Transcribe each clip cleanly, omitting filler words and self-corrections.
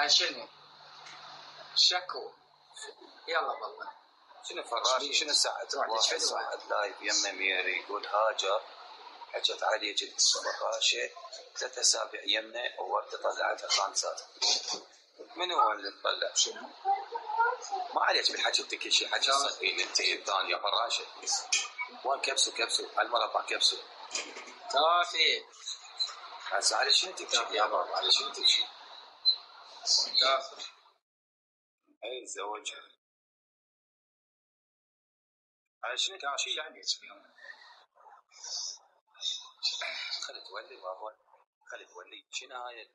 شنو شكو يلا والله شنو فراشي شنو سعد واحد صعد لايف يمه ميري يقول هاجر حكت علي جد فراشة 3 أسابيع يمه وورده طلعتها خانسات. من هو اللي طلع؟ شنو؟ ما عليك بالحكي كل شيء حكي صدقين انت ثانيه فراشه. وين كبسوا على المربع كبسوا كافي هسه على شنو تكشف يا بابا على شنو تكشف؟ كافي اي زوجها على شنو كاشي يعني اسمهم خلي تولي بابا خلي تولي شنو هاي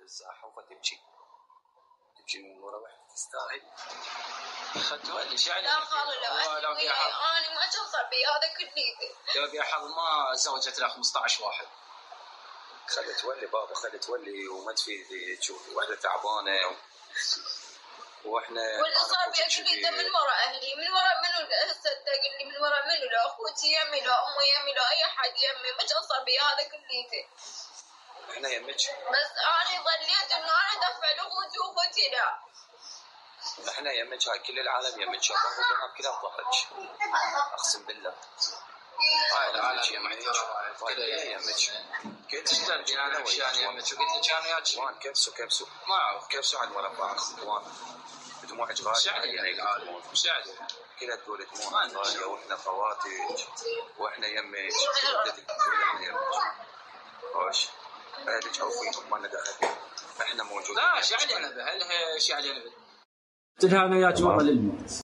الزاحفه تبكي من ورا واحد تستاهل خلي تولي شو يعني؟ لا خالو لو انا ما توصل بي هذا كليته لو في حظ ما زوجت له 15 واحد. خلي تولي بابا خلي تولي وما تفيدي تشوفي واحده تعبانه واحنا واللي صار بي كليته من ورا اهلي من ورا منو هسه تقول لي من ورا منو لا اخوتي يمي لا امي يمي لا اي حد يمي ما توصل بي هذا كليته. احنا يمك بس انا ظليت انه انا ادفع لاخوتي واخوتي لا. احنا يمك هاي كل العالم يمك شباب وبنات كلها بظهرك اقسم بالله هاي العالم يمك كلها يمك قلت لك انا عشان يمك وقلت لك انا يا شيخ وان كبسوا ما اعرف كبسوا على المربع وان بدموع جبال ساعدني يعني ساعدني كلها تقول دموع غاليه واحنا خواتك واحنا يمك احنا يمك خوش اهلك عوفيهم ما ندخل احنا موجودين. لا شو علينا باهلها شو علينا قلت لها انا وياك والله للموت.